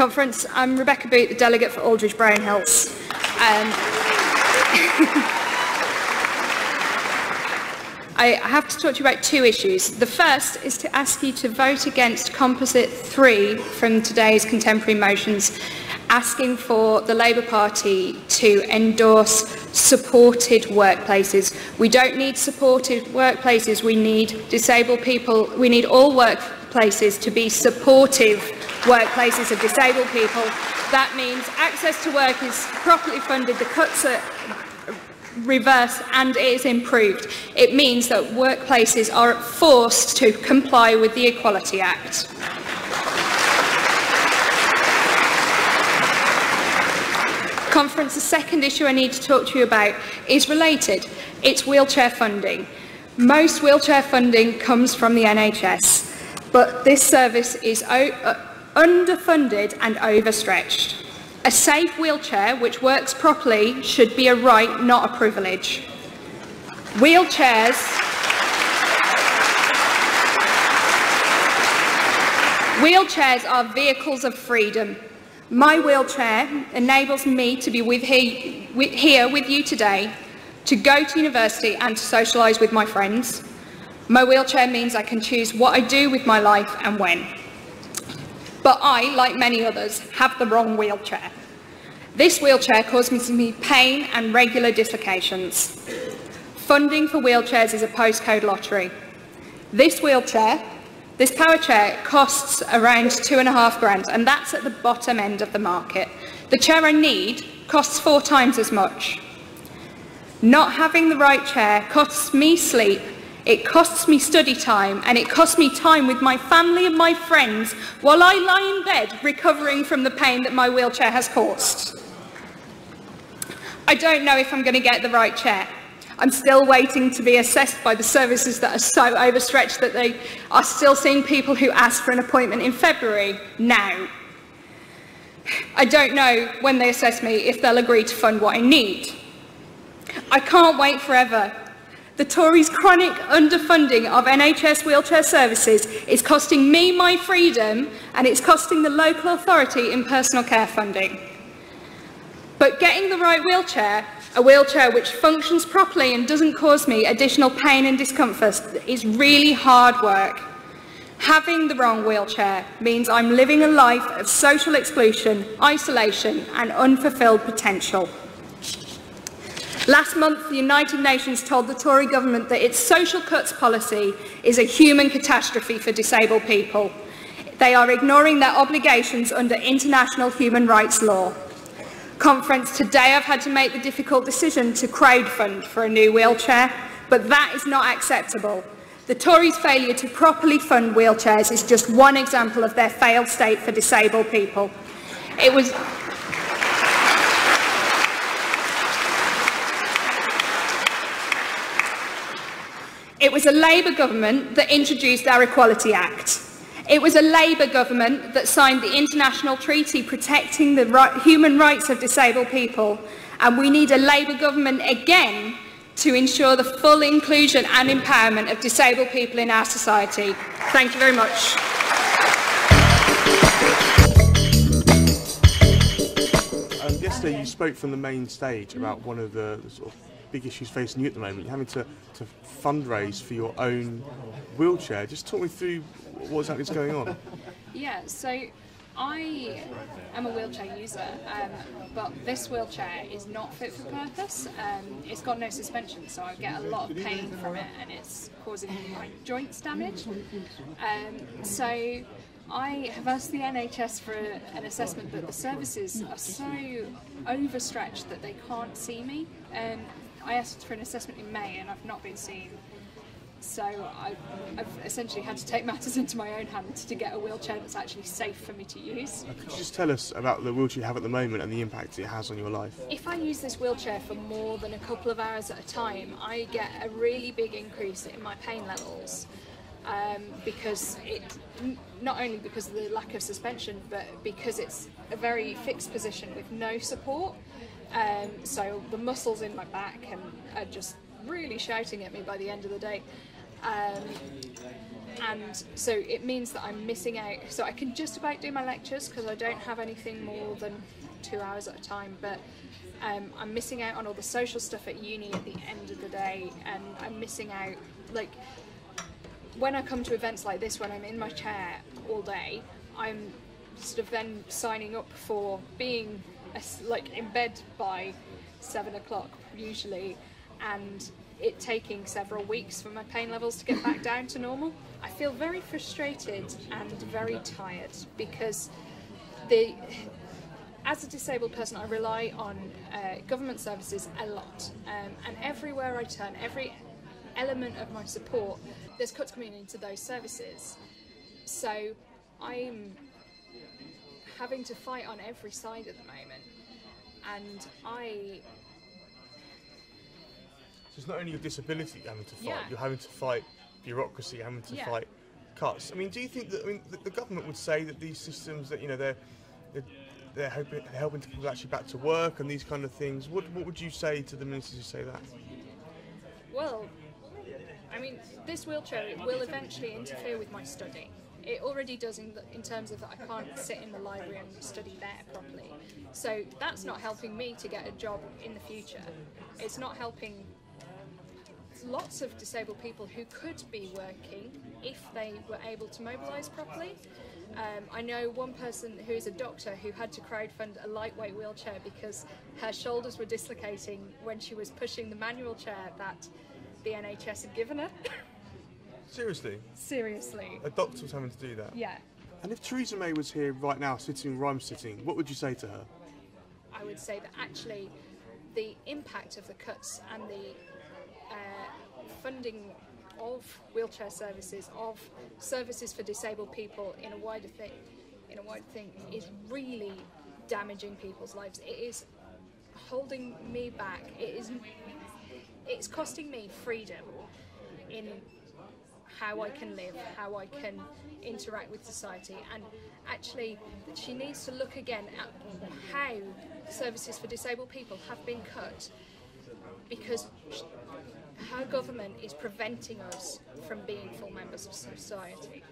Conference. I'm Rebecca Boot, the delegate for Aldridge Brown Hills. I have to talk to you about two issues. The first is to ask you to vote against Composite 3 from today's contemporary motions, asking for the Labour Party to endorse supported workplaces. We don't need supported workplaces, we need disabled people, we need all workplaces to be supportive workplaces of disabled people. That means access to work is properly funded, the cuts are reversed and it is improved. It means that workplaces are forced to comply with the Equality Act. Conference, the second issue I need to talk to you about is related. It's wheelchair funding. Most wheelchair funding comes from the NHS, but this service is underfunded and overstretched. A safe wheelchair which works properly should be a right, not a privilege. Wheelchairs are vehicles of freedom. My wheelchair enables me to be here with you today, to go to university and to socialise with my friends. My wheelchair means I can choose what I do with my life and when. But I, like many others, have the wrong wheelchair. This wheelchair causes me pain and regular dislocations. Funding for wheelchairs is a postcode lottery. This wheelchair, this power chair, costs around £2,500, and that's at the bottom end of the market. The chair I need costs 4 times as much. Not having the right chair costs me sleep, it costs me study time, and it costs me time with my family and my friends while I lie in bed recovering from the pain that my wheelchair has caused. I don't know if I'm going to get the right chair. I'm still waiting to be assessed by the services that are so overstretched that they are still seeing people who ask for an appointment in February now. I don't know when they assess me if they'll agree to fund what I need. I can't wait forever. The Tories' chronic underfunding of NHS wheelchair services is costing me my freedom, and it's costing the local authority in personal care funding. But getting the right wheelchair, a wheelchair which functions properly and doesn't cause me additional pain and discomfort, is really hard work. Having the wrong wheelchair means I'm living a life of social exclusion, isolation, and unfulfilled potential. Last month, the United Nations told the Tory government that its social cuts policy is a human catastrophe for disabled people. They are ignoring their obligations under international human rights law. Conference, today I've had to make the difficult decision to crowdfund for a new wheelchair, but that is not acceptable. The Tories' failure to properly fund wheelchairs is just one example of their failed state for disabled people. It was a Labour government that introduced our Equality Act. It was a Labour government that signed the international treaty protecting the human rights of disabled people, and we need a Labour government again to ensure the full inclusion and empowerment of disabled people in our society. Thank you very much. Yesterday you spoke from the main stage about one of the sort of big issues facing you at the moment. You're having to fundraise for your own wheelchair. Just talk me through what exactly is going on. Yeah, so I am a wheelchair user, but this wheelchair is not fit for purpose. It's got no suspension, so I get a lot of pain from it, and it's causing my joints damage. So I have asked the NHS for an assessment, but the services are so overstretched that they can't see me. I asked for an assessment in May and I've not been seen. So I've essentially had to take matters into my own hands to get a wheelchair that's actually safe for me to use. Could you just tell us about the wheelchair you have at the moment and the impact it has on your life? If I use this wheelchair for more than a couple of hours at a time, I get a really big increase in my pain levels. Because not only because of the lack of suspension, but because it's a very fixed position with no support. So the muscles in my back are just really shouting at me by the end of the day. And and so it means that I'm missing out. So I can just about do my lectures because I don't have anything more than 2 hours at a time, but I'm missing out on all the social stuff at uni at the end of the day, and I'm missing out, like, when I come to events like this, when I'm in my chair all day, I'm sort of then signing up for being like in bed by 7 o'clock usually, and it taking several weeks for my pain levels to get back down to normal. I feel very frustrated and very tired because as a disabled person, I rely on government services a lot, and everywhere I turn, every element of my support, there's cuts coming into those services. So I'm having to fight on every side at the moment, and So it's not only your disability you're having to fight, Yeah. you're having to fight bureaucracy, having to Yeah. fight cuts. I mean, do you think that, I mean, the government would say that these systems, that, you know, they're helping to people actually back to work and these kind of things? What would you say to the ministers who say that? Well, I mean, this wheelchair will eventually interfere with my study. It already does in terms of that I can't sit in the library and study there properly. So that's not helping me to get a job in the future. It's not helping lots of disabled people who could be working if they were able to mobilise properly. I know one person who is a doctor who had to crowdfund a lightweight wheelchair because her shoulders were dislocating when she was pushing the manual chair that the NHS had given her. Seriously? Seriously. A doctor was having to do that? Yeah. And if Theresa May was here right now, sitting where I'm sitting, what would you say to her? I would say that actually the impact of the cuts and the funding of wheelchair services, of services for disabled people in a wider thing, is really damaging people's lives. It is holding me back. It's costing me freedom in how I can live, how I can interact with society, and actually she needs to look again at how services for disabled people have been cut, because her government is preventing us from being full members of society.